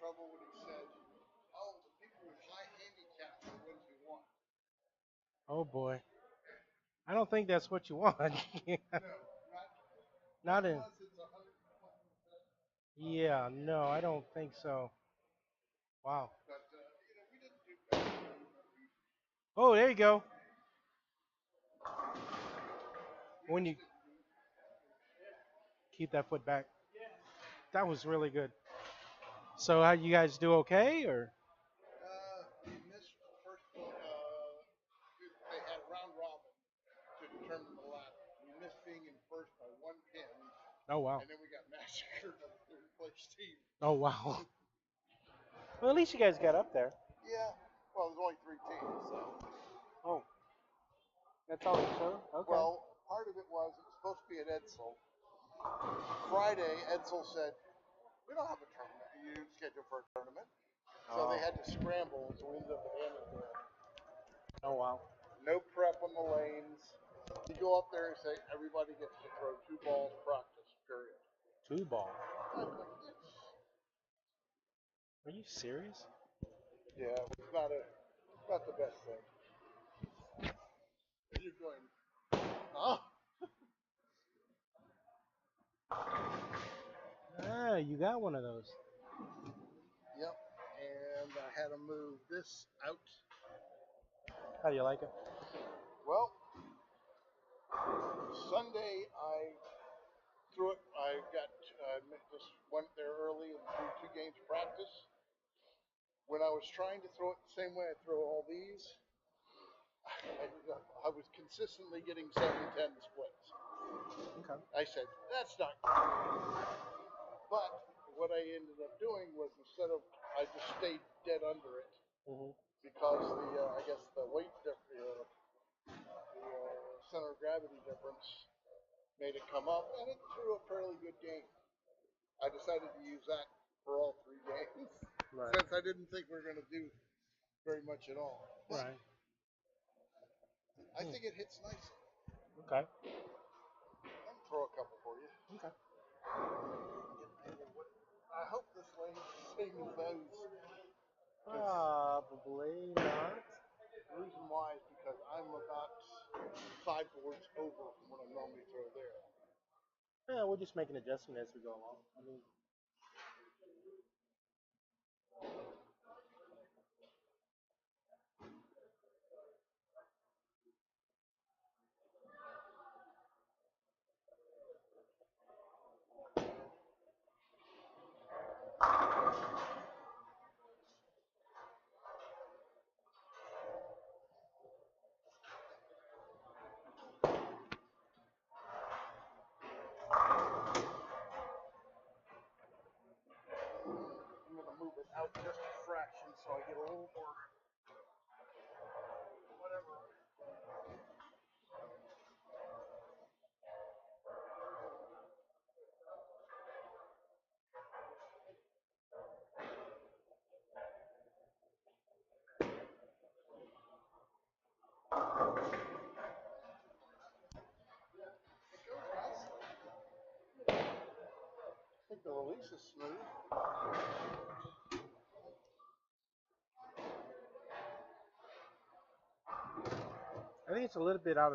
trouble when he said, "Oh, the people with high handicaps are the ones we want." Oh boy. I don't think that's what you want. No, not Not in. unless it's 120%. Yeah, no, I don't think so. Wow. But we didn't do bad. Oh, there you go. We When just you didn't do. keep that foot back. That was really good. So how you guys do okay or? We missed the first one. They had round robin to determine the ladder. We missed being in first by one pin, Oh wow. and then we got massacred by the third place team. Oh wow. Well, at least you guys got up there. Yeah. Well, there's only three teams, so. Oh, that's all they showed? Okay. Well, part of it was supposed to be at Edsel. Friday, Edsel said, "We don't have a tournament. You scheduled for a tournament." So they had to scramble, so we ended up at Annandale. Oh wow. No prep on the lanes. You go up there and say, everybody gets to throw 2 balls practice, period. 2 ball. I was like, yes. Are you serious? Yeah, it's not the best thing. And you're going, huh? Ah, you got one of those. Yep. And I had to move this out. How do you like it? Well, Sunday I threw it. I just went there early and threw 2 games practice. When I was trying to throw it the same way I throw all these, I was consistently getting 7-10 splits. Okay. I said, that's not good. But what I ended up doing was I just stayed dead under it Mhm. because I guess the weight difference, the center of gravity difference made it come up, and it threw a fairly good game. I decided to use that for all 3 games Right. since I didn't think we were going to do very much at all. But Right. I think it hits nicely. Okay. I'll throw a couple for you. Okay. I hope this lane's the same as those. Probably not. The reason why is because I'm about 5 boards over from what I normally throw there. Yeah, we'll just make an adjustment as we go along. I mean, I'm going to move it out just a fraction so I get a little more. Whatever. It goes nicely. I think the release is smooth. I think it's a little bit out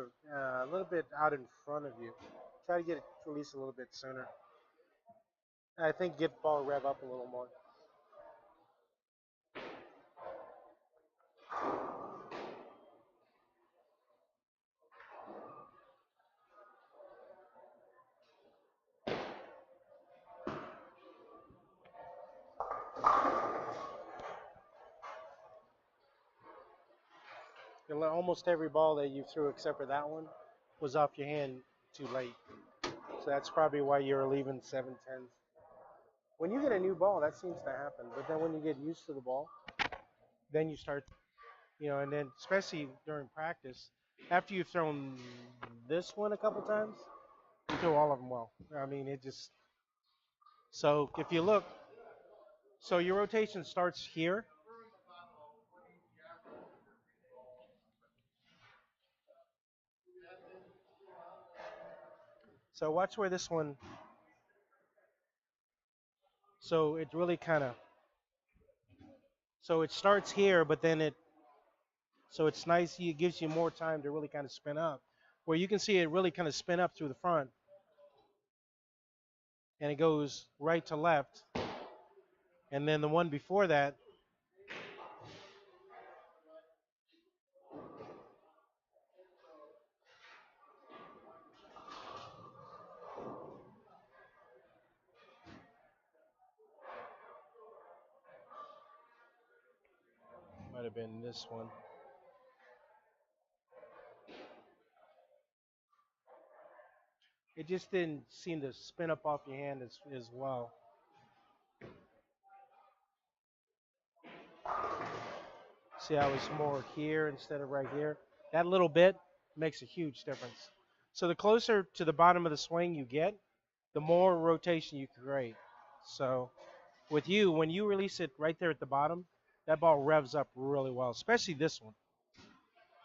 in front of you. Try to get it released a little bit sooner. I think get the ball rev up a little more. Almost every ball that you threw except for that one was off your hand too late. So that's probably why you're leaving 7-10s. When you get a new ball, that seems to happen. But then when you get used to the ball, then you start, and then especially during practice, after you've thrown this one a couple times, you throw all of them well. I mean, it just. So if you look, so your rotation starts here. So watch where this one. So it really kind of So it starts here, but then so it's nice. It gives you more time to really kind of spin up. Where you can see it really kind of spin up through the front, and it goes right to left. And then the one before that, might have been this one. It just didn't seem to spin up off your hand as well. See how it's more here instead of right here? That little bit makes a huge difference. So the closer to the bottom of the swing you get, the more rotation you create. So with you, when you release it right there at the bottom, that ball revs up really well, especially this one.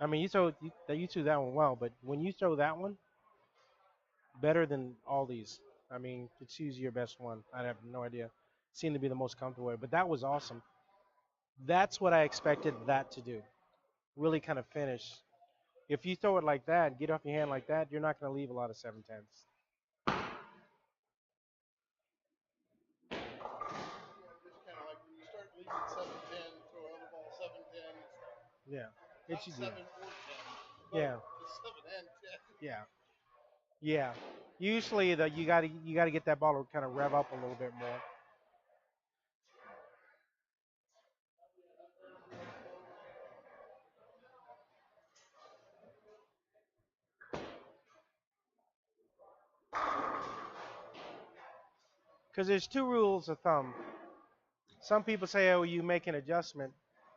I mean, you threw that one well, but when you throw that one, better than all these. I mean, it's usually your best one. I have no idea. Seemed to be the most comfortable way, but that was awesome. That's what I expected that to do. Really kind of finish. If you throw it like that, get off your hand like that, you're not going to leave a lot of 7/10s. Just kind of like when you start leaving 7-10, throw another ball 7-10. Yeah, Not it's you. 7 or 10. Yeah, It's 7 and 10. yeah, yeah. Usually, you gotta get that ball to kind of rev up a little bit more. Because there's two rules of thumb. Some people say, oh, you make an adjustment,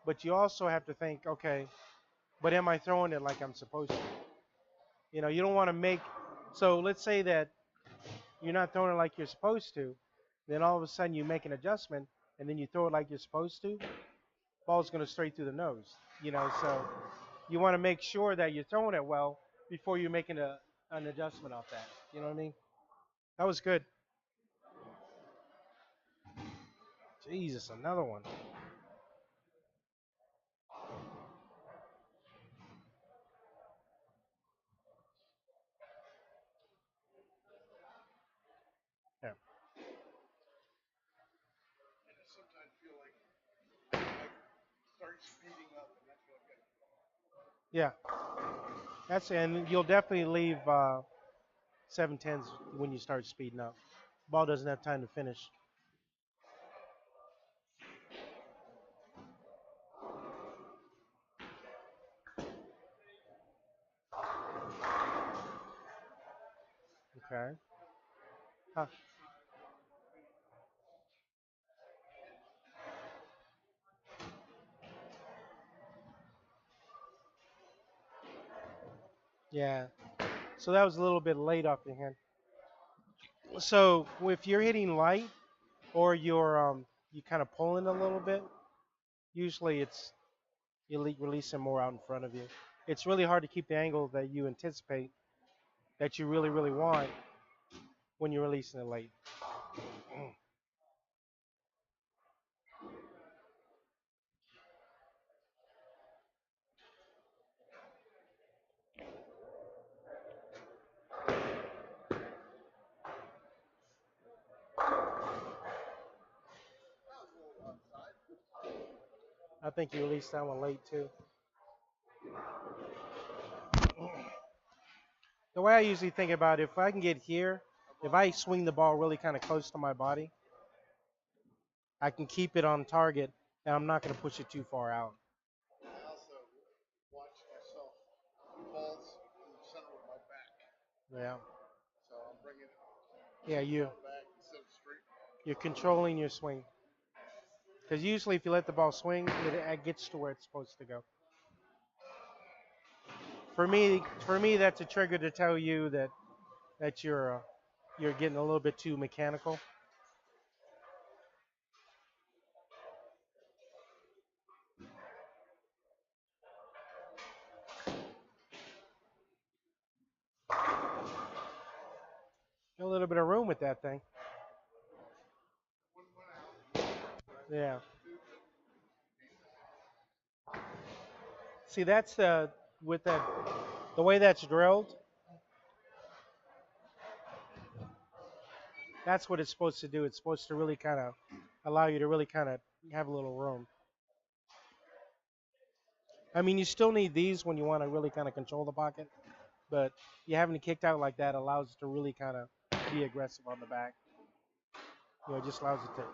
but you also have to think, okay, but am I throwing it like I'm supposed to? You don't want to make. So let's say that you're not throwing it like you're supposed to, then all of a sudden you make an adjustment, and then you throw it like you're supposed to. Ball's going to straight through the nose. So you want to make sure that you're throwing it well before you're making an adjustment off that. You know what I mean? That was good. Jesus, another one. Yeah. I just sometimes feel like I start speeding up, and that's what I'm Yeah. And you'll definitely leave 7/10s when you start speeding up. Ball doesn't have time to finish. Okay. Huh. Yeah. So that was a little bit late off your hand. So if you're hitting light or you kind of pulling a little bit, usually it's you releasing more out in front of you. It's really hard to keep the angle that you anticipate that you really really want when you're releasing it late. I think you released that one late too. The way I usually think about it, if I can get here, if I swing the ball really kind of close to my body, I can keep it on target, and I'm not going to push it too far out. I also watch myself. Balls in the center of my back, Yeah. so I'm bringing it Yeah, back instead of straight. you're controlling your swing. Because usually, if you let the ball swing, it gets to where it's supposed to go. For me, that's a trigger to tell you that you're getting a little bit too mechanical. A little bit of room with that thing. Yeah. See, that's with the way that's drilled. That's what it's supposed to do. It's supposed to really kind of allow you to really kind of have a little room. I mean, you still need these when you want to really kind of control the pocket, but you having it kicked out like that allows it to really kind of be aggressive on the back. You know, it just allows it to. Yeah,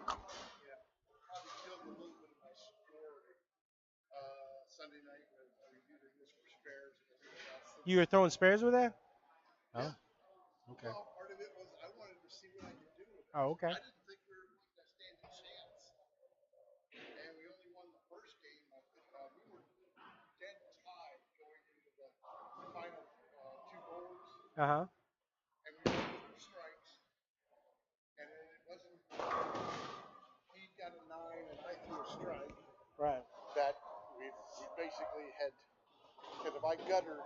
probably killed a little bit of my score Sunday night when we using this for spares and everything else. You were throwing spares with that? Yeah. Oh, okay. Well, part of it was I wanted to see what I could do with it. Oh, okay. I didn't think we were going to stand a chance, and we only won the first game. We were dead tied going into the final two boards, Uh huh. and we won two strikes. And it wasn't he got a 9 and I threw a strike. Right. That we basically had because if I guttered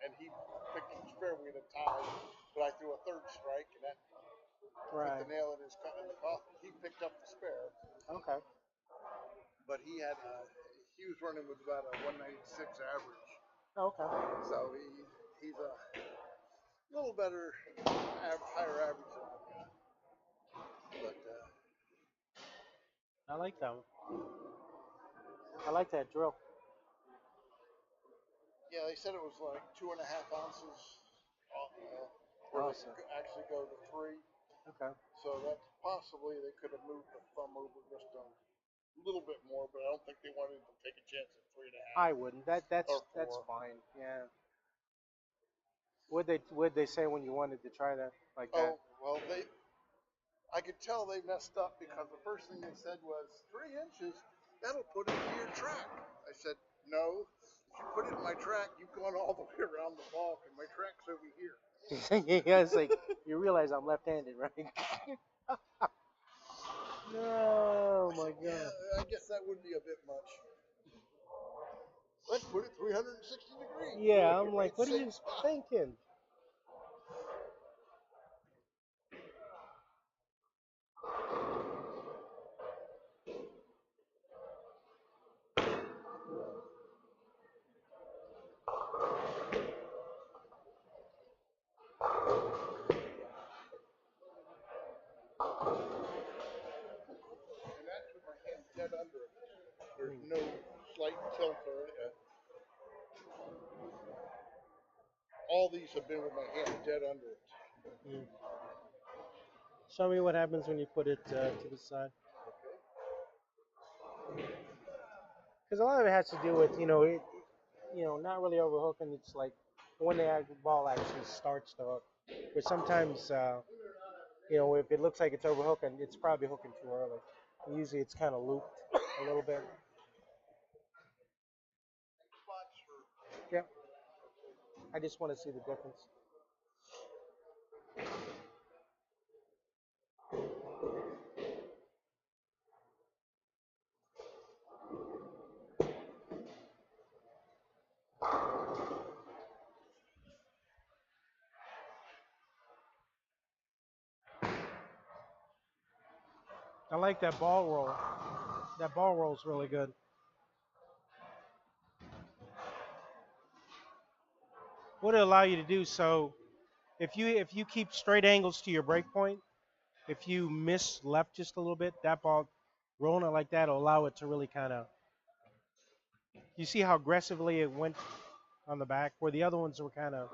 and he picked up the spare, we'd have tied. But I threw a third strike, and that put Right. the nail in the coffin. He picked up the spare, Okay. but he was running with about a 196 average. Okay. So he's a little better, higher average than I've got. But I like that one. I like that drill. yeah, they said it was like 2.5 ounces, where Awesome. they could actually go to 3. Okay. So that's possibly they could have moved the thumb over just a little bit more, but I don't think they wanted to take a chance at 3.5. I wouldn't. That's Or that's 4. fine. Yeah. Would they say when you wanted to try that like that? Oh well, I could tell they messed up because the first thing they said was 3 inches. That'll put it in your track. I said no. If you put it in my track, you've gone all the way around the ball, and my track's over here. Yeah, it's like you realize I'm left-handed, right? Oh I my said, god. yeah, I guess that would be a bit much. Let's put it 360 degrees. Yeah, I'm like, Right what are same you spot. thinking? And that's with my hand dead under it. There's no slight tilt or all these have been with my hand dead under it. Mm. Show me what happens when you put it to the side. Because a lot of it has to do with not really overhooking. It's like when the ball actually starts to hook. But sometimes, if it looks like it's overhooking, it's probably hooking too early. And usually, it's kind of looped a little bit. Yeah. I just want to see the difference. I like that ball roll. That ball roll is really good. What it allow you to do so if you keep straight angles to your break point, if you miss left just a little bit, that ball rolling it like that will allow it to really kind of. You see how aggressively it went on the back, where the other ones were kind of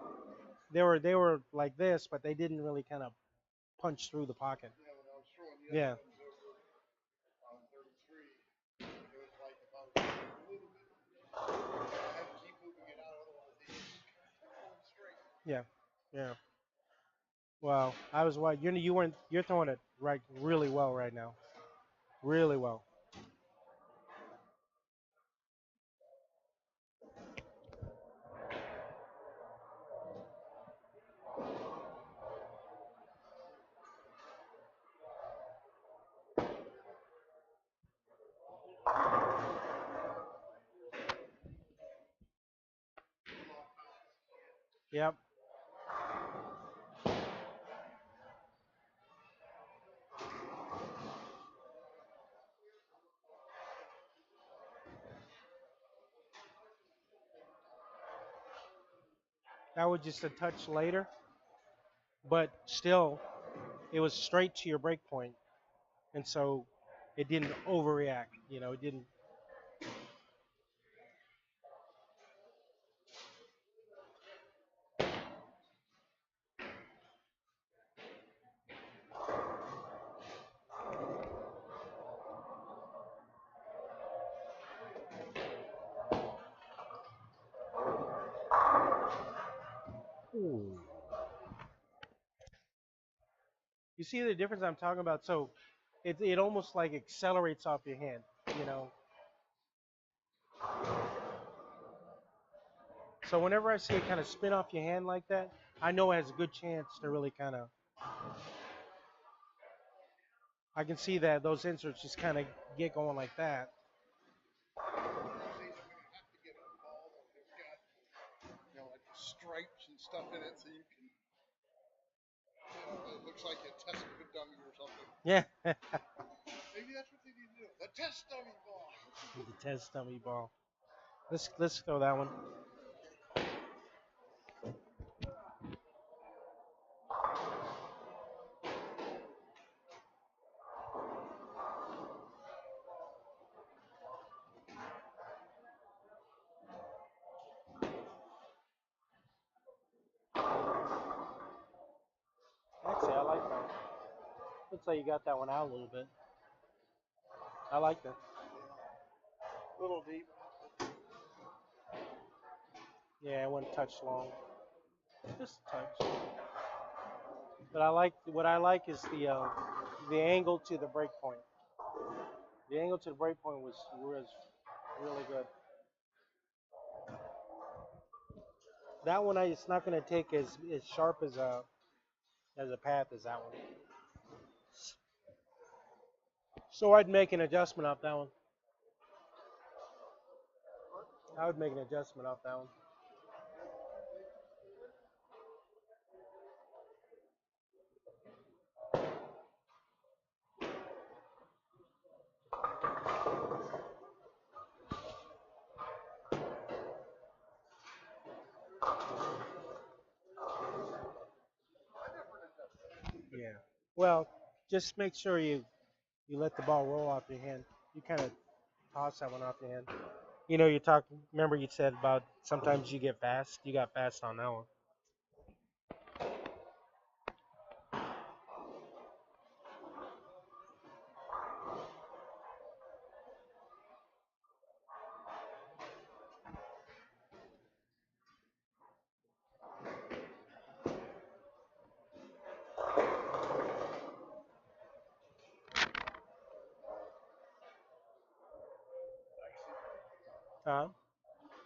they were like this, but they didn't really kind of punch through the pocket. You know, when I was throwing the Yeah. other ones over on 33, it was like if I was a little bit, I had to keep moving it out, otherwise they just kept going straight. Yeah. Yeah. Well, I was right. You're throwing it right really well right now. Really well. Yep. That was just a touch later, but still, it was straight to your break point, and so it didn't overreact. You know, it didn't. Ooh. You see the difference I'm talking about? So it almost like accelerates off your hand, you know. So whenever I see it kind of spin off your hand like that, I know it has a good chance to really kind of. I can see that those inserts just kind of get going like that. One of these days I'm gonna have to get a ball that has got, like stripes and stuff in it, so you can, it looks like a test dummy or something. Yeah. Maybe that's what they need to do. The test dummy ball. The test dummy ball. Let's throw that one. Actually, I like that one. Looks like you got that one out a little bit. I like that. A little deep. Yeah, it went touch long. Just a touch. But I like what I like is the angle to the break point. The angle to the break point was really good. That one it's not going to take as sharp as a path as that one. So I'd make an adjustment off that one. I would make an adjustment off that one. Yeah. Well, just make sure you let the ball roll off your hand. You kind of toss that one off your hand. You know, you talked. Remember, you said about sometimes you get fast. You got fast on that one.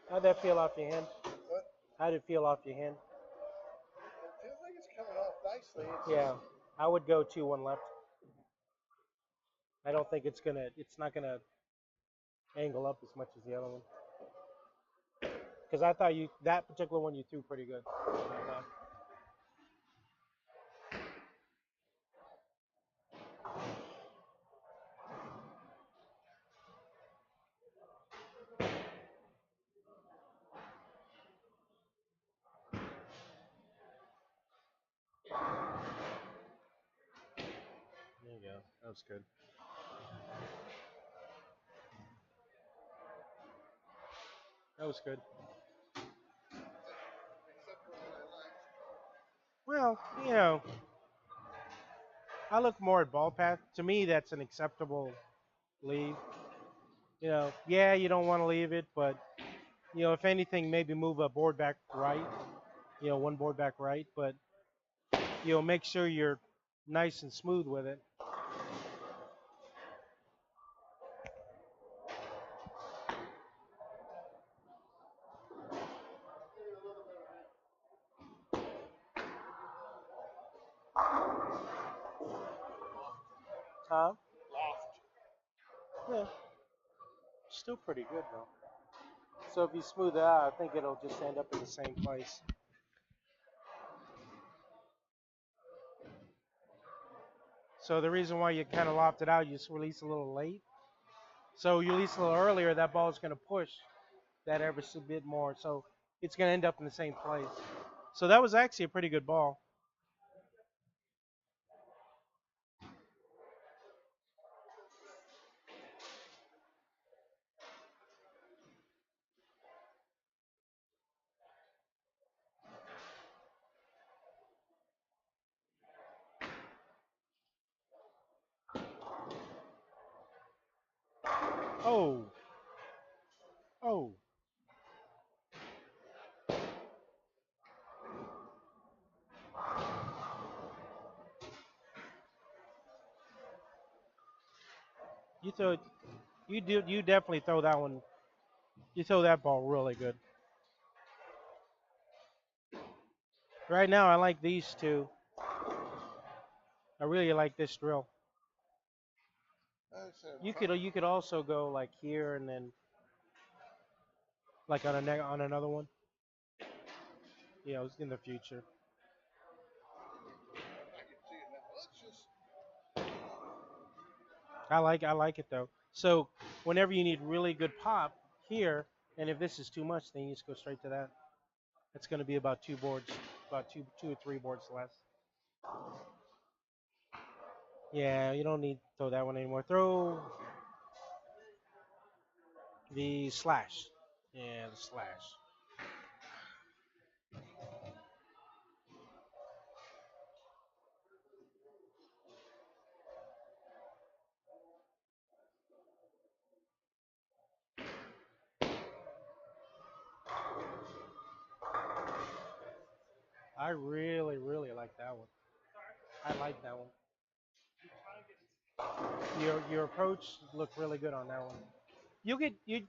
How'd that feel off your hand? What? How'd it feel off your hand? It feels like it's coming off nicely. Yeah, I would go 2-1 left. I don't think it's not gonna angle up as much as the other one. Because I thought that particular one you threw pretty good. There you go. That was good. That was good. Except for when I left. Well, you know, I look more at ball path. To me, that's an acceptable leave. You know, yeah, you don't want to leave it, but if anything, maybe move a board back right. One board back right, but make sure you're nice and smooth with it. Huh? Loft. Yeah. Still pretty good though. So if you smooth it out, I think it'll just end up in the same place. So the reason why you kind of loft it out, you just release a little late. So you release a little earlier, that ball is going to push that ever so bit more. So it's going to end up in the same place. So that was actually a pretty good ball. Oh, oh. You throw, you definitely throw that one. You throw that ball really good. Right now, I like these two. I really like this drill. I said, You could also go like here and then like on another one. Yeah, it's in the future. I can see it now. Let's just. I like it though. So whenever you need really good pop here, and if this is too much, then you just go straight to that. It's going to be about two boards, about two or three boards less. Yeah, you don't need to throw that one anymore. Throw the slash. Yeah, the slash. I really, really like that one. I like that one. Your approach looked really good on that one. You get you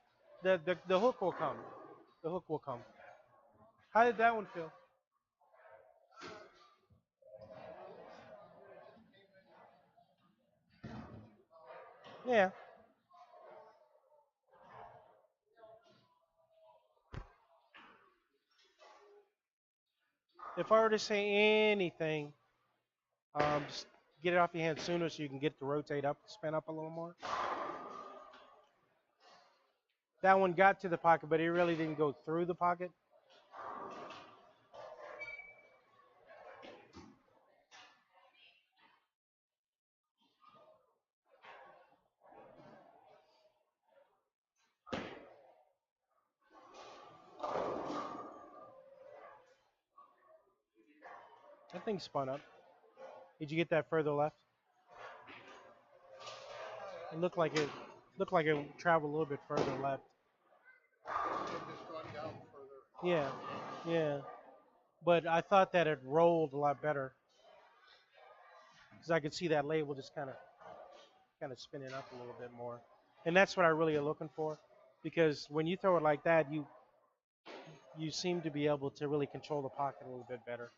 the hook will come. The hook will come. How did that one feel? Yeah. If I were to say anything, just get it off your hand sooner so you can get to rotate up, spin up a little more. That one got to the pocket, but it really didn't go through the pocket. That thing spun up. Did you get that further left? It looked like it traveled a little bit further left. It just gone down further. Yeah, yeah. But I thought that it rolled a lot better because I could see that label just kind of spinning up a little bit more, and that's what I really am looking for. Because when you throw it like that, you seem to be able to really control the pocket a little bit better.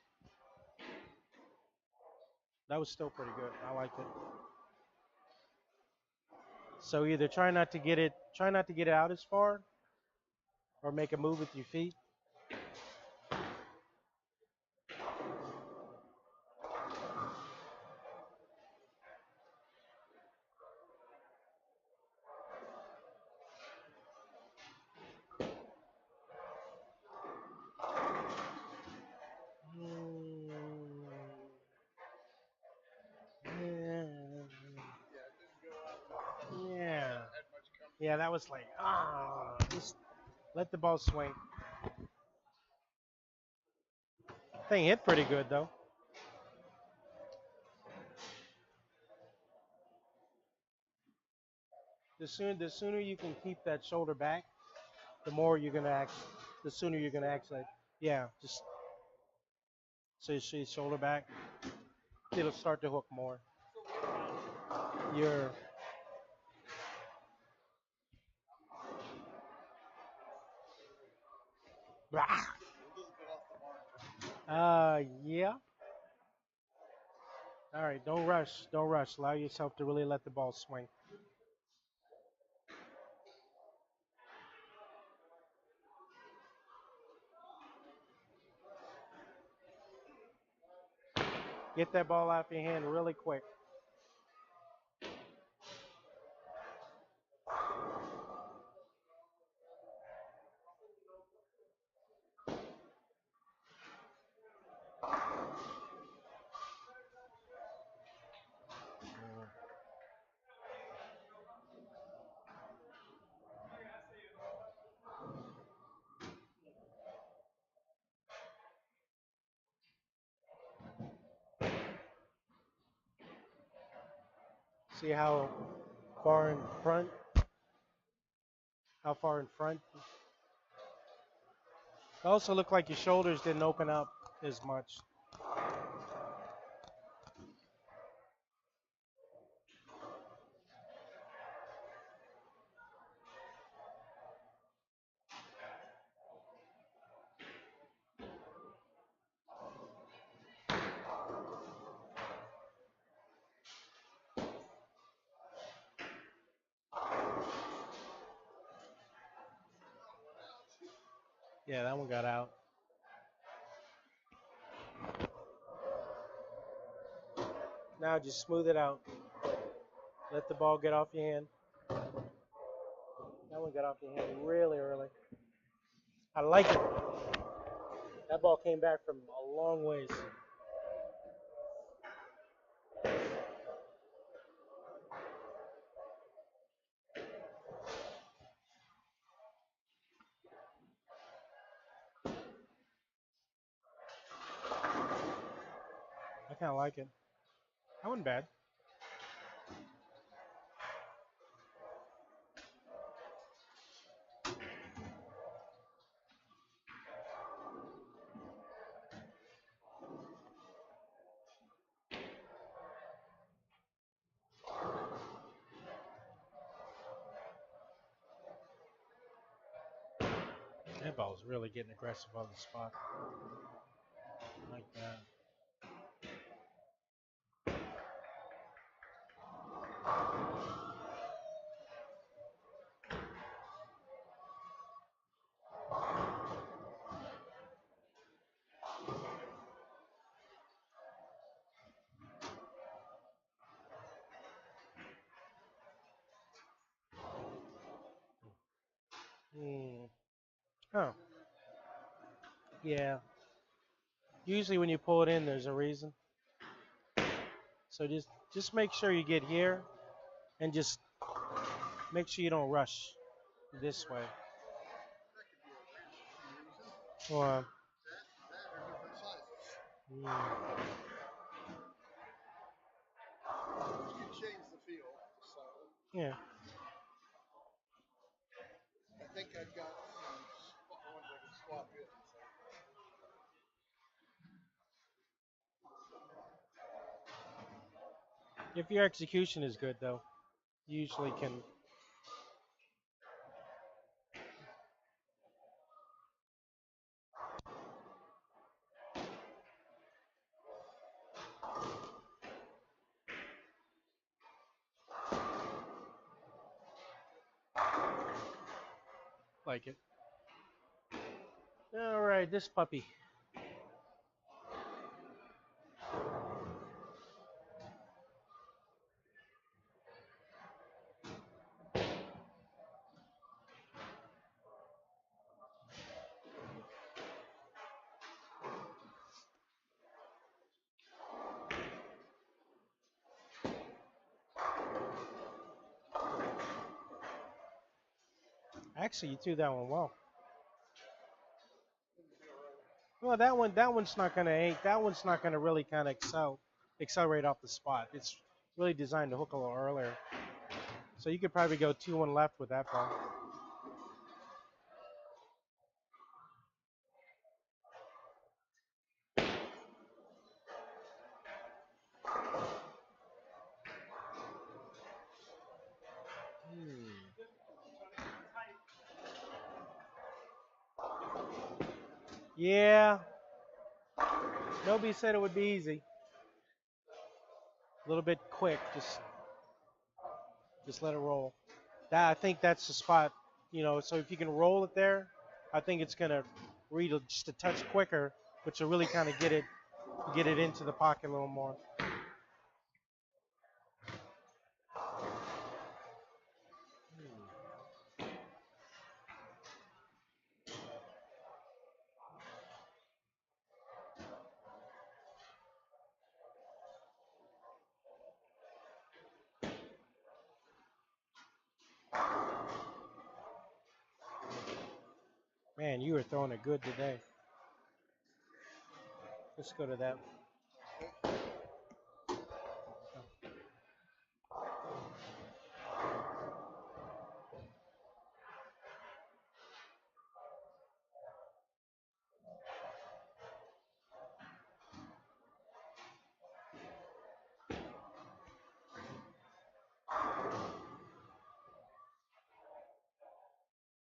That was still pretty good. I liked it. So either try not to get it out as far, or make a move with your feet. Mm, Yeah, it didn't go out much. yeah, Had much come. yeah. That was like just let the ball swing. Thing hit pretty good though. The sooner you can keep that shoulder back, the more you're gonna act. The sooner you're gonna actually, yeah, just so you see shoulder back, it'll start to hook more. You're, A little bit off the mark. yeah. All right, don't rush, don't rush. Allow yourself to really let the ball swing. Get that ball out of your hand really quick. See how far in front? How far in front? It also looked like your shoulders didn't open up as much. Yeah, that one got out. Now just smooth it out. Let the ball get off your hand. That one got off your hand really early. I like it. That ball came back from a long ways. I kind of like it. That wasn't bad. That ball's really getting aggressive on the spot. Like that. Hmm. Oh. Yeah. Usually when you pull it in, there's a reason. So just make sure you get here, and just make sure you don't rush this way. Or That are different sizes, which could change the feel. So yeah. I think I've got some ones I can swap in. So. If your execution is good, though, you usually can. Like it. All right, this puppy. Actually, you threw that one well. Well, that one's not gonna that one's not gonna really kind of accelerate off the spot. It's really designed to hook a little earlier. So you could probably go 2-1 left with that ball. Yeah. Nobody said it would be easy. A little bit quick, just let it roll. I think that's the spot, so if you can roll it there, I think it's gonna read just a touch quicker, which will really kind of get it into the pocket a little more. Man, you were throwing it good today. Let's go to that.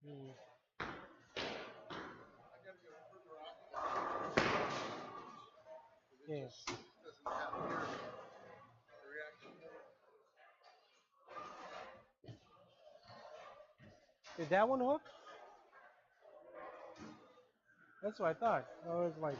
Mm. I got to go further out there. It Yeah. just doesn't have near the reaction. Did that one hook? That's what I thought. I was like,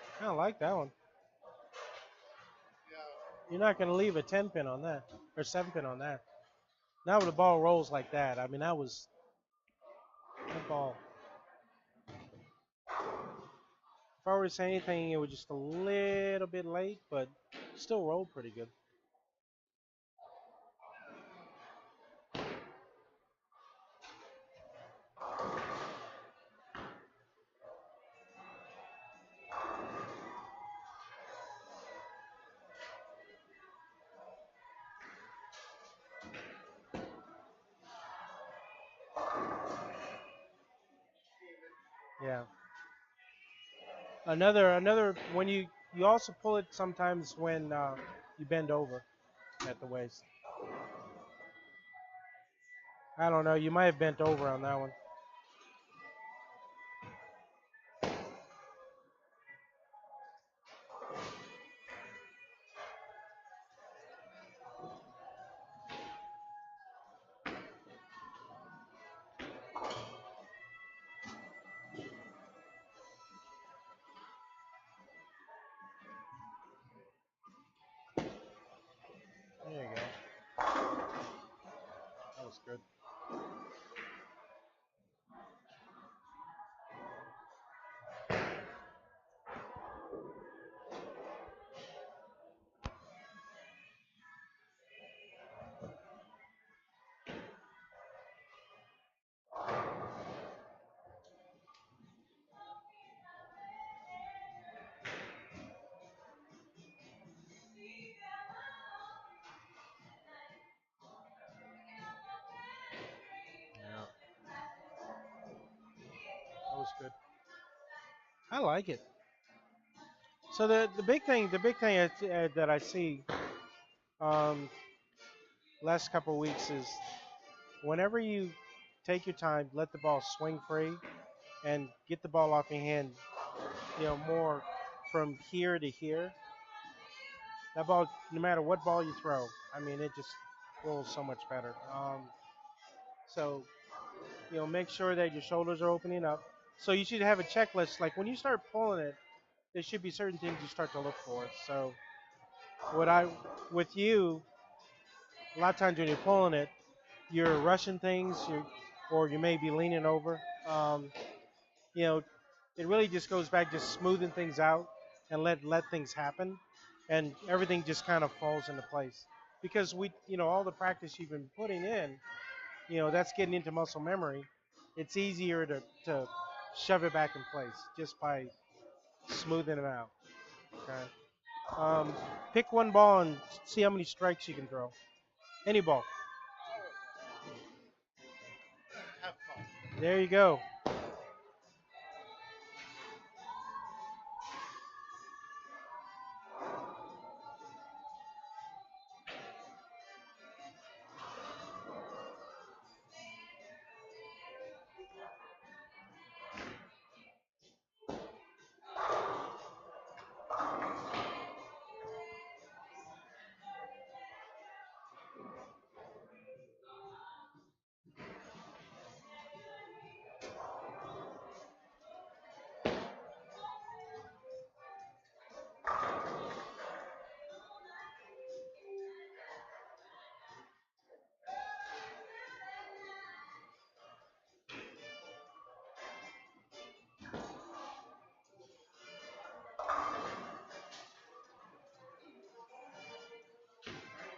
I kind of like that one. Yeah. You're not going to leave a 10 pin on that or 7 pin on that. Now when the ball rolls like that, I mean, that was that ball. If I were to say anything, it was just a little bit late, but still rolled pretty good. Yeah. Another when you also pull it sometimes when you bend over at the waist. I don't know. You might have bent over on that one. There you go. That was good. Yeah, that was good. I like it. So the big thing that I see um, last couple of weeks is whenever you take your time, let the ball swing free, and get the ball off your hand, more from here to here. That ball, no matter what ball you throw, I mean, it just rolls so much better. So, make sure that your shoulders are opening up. So you should have a checklist. Like when you start pulling it, there should be certain things you start to look for. So, what I, with you, a lot of times when you're pulling it, you're rushing things, or you may be leaning over. You know, it really just goes back just smoothing things out and let things happen, and everything just kind of falls into place. Because all the practice you've been putting in, that's getting into muscle memory. It's easier to shove it back in place just by smoothing it out. Okay. Um, Pick one ball and see how many strikes you can throw. Any ball. Have fun. There you go.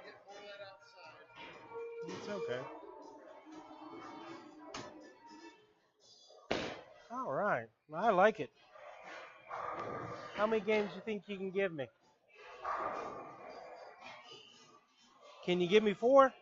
Get more of that outside. It's okay. All right. I like it. How many games do you think you can give me? Can you give me 4?